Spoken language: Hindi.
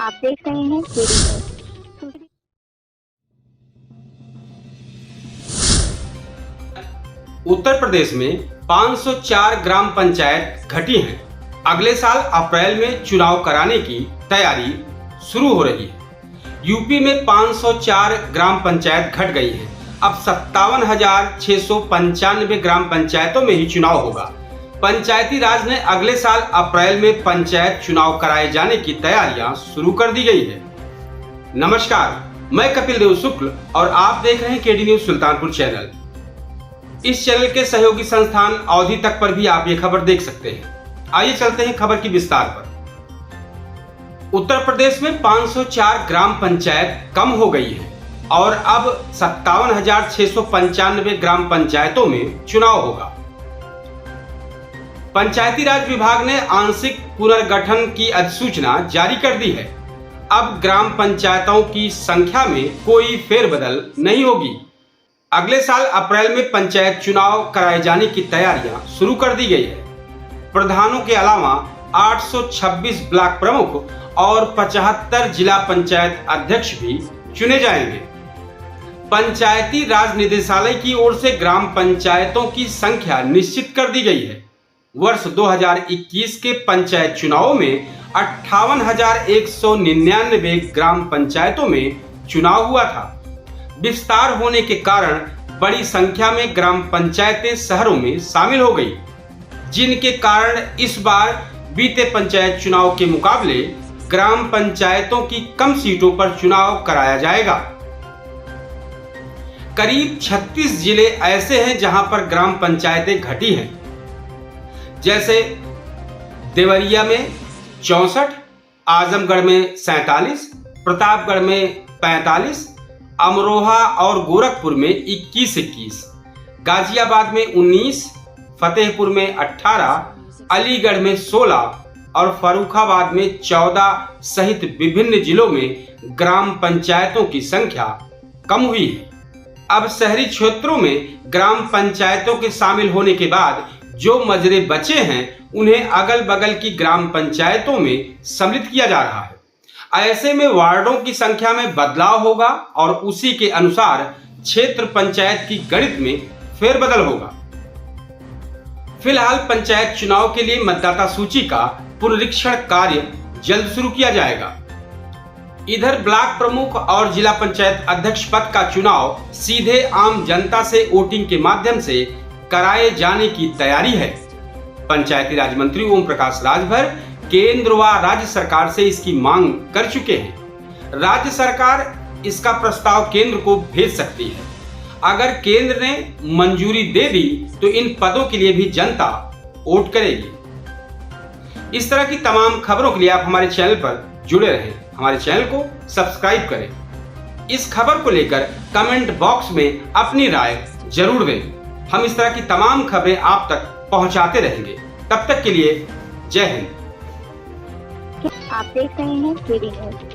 आप देख रहे हैं केडी न्यूज़। उत्तर प्रदेश में 504 ग्राम पंचायत घटी हैं। अगले साल अप्रैल में चुनाव कराने की तैयारी शुरू हो रही है। यूपी में 504 ग्राम पंचायत घट गई हैं। अब 57,695 ग्राम पंचायतों में ही चुनाव होगा। पंचायती राज ने अगले साल अप्रैल में पंचायत चुनाव कराए जाने की तैयारियां शुरू कर दी गई है। नमस्कार, मैं कपिल देव शुक्ल और आप देख रहे हैं केडी न्यूज़ सुल्तानपुर चैनल। इस चैनल के सहयोगी संस्थान अवधि तक पर भी आप ये खबर देख सकते हैं। आइए चलते हैं खबर की विस्तार पर। उत्तर प्रदेश में 504 ग्राम पंचायत कम हो गई है और अब 57,695 ग्राम पंचायतों में चुनाव होगा। पंचायती राज विभाग ने आंशिक पुनर्गठन की अधिसूचना जारी कर दी है। अब ग्राम पंचायतों की संख्या में कोई फेरबदल नहीं होगी। अगले साल अप्रैल में पंचायत चुनाव कराए जाने की तैयारियां शुरू कर दी गई है। प्रधानों के अलावा 826 ब्लॉक प्रमुख और 75 जिला पंचायत अध्यक्ष भी चुने जाएंगे। पंचायती राज निदेशालय की ओर से ग्राम पंचायतों की संख्या निश्चित कर दी गई है। वर्ष 2021 के पंचायत चुनावों में 58,199 ग्राम पंचायतों में चुनाव हुआ था। विस्तार होने के कारण बड़ी संख्या में ग्राम पंचायतें शहरों में शामिल हो गई, जिनके कारण इस बार बीते पंचायत चुनाव के मुकाबले ग्राम पंचायतों की कम सीटों पर चुनाव कराया जाएगा। करीब 36 जिले ऐसे हैं जहां पर ग्राम पंचायतें घटी हैं, जैसे देवरिया में 64, आजमगढ़ में 47, प्रतापगढ़ में 45, अमरोहा और गोरखपुर में 21, गाजियाबाद में 19, फतेहपुर में 18, अलीगढ़ में 16 और फर्रुखाबाद में 14 सहित विभिन्न जिलों में ग्राम पंचायतों की संख्या कम हुई है। अब शहरी क्षेत्रों में ग्राम पंचायतों के शामिल होने के बाद जो मजरे बचे हैं उन्हें अगल बगल की ग्राम पंचायतों में सम्मिलित किया जा रहा है। ऐसे में वार्डों की संख्या में बदलाव होगा और उसी के अनुसार क्षेत्र पंचायत की गणित में फेरबदल होगा। फिलहाल पंचायत चुनाव के लिए मतदाता सूची का पुनरीक्षण कार्य जल्द शुरू किया जाएगा। इधर ब्लॉक प्रमुख और जिला पंचायत अध्यक्ष पद का चुनाव सीधे आम जनता से वोटिंग के माध्यम से कराए जाने की तैयारी है। पंचायती राज मंत्री ओम प्रकाश राजभर केंद्र व राज्य सरकार से इसकी मांग कर चुके हैं। राज्य सरकार इसका प्रस्ताव केंद्र को भेज सकती है। अगर केंद्र ने मंजूरी दे दी तो इन पदों के लिए भी जनता वोट करेगी। इस तरह की तमाम खबरों के लिए आप हमारे चैनल पर जुड़े रहें। हमारे चैनल को सब्सक्राइब करें। इस खबर को लेकर कमेंट बॉक्स में अपनी राय जरूर दें। हम इस तरह की तमाम खबरें आप तक पहुंचाते रहेंगे। तब तक के लिए जय हिंद। आप देख रहे हैं केडी न्यूज़।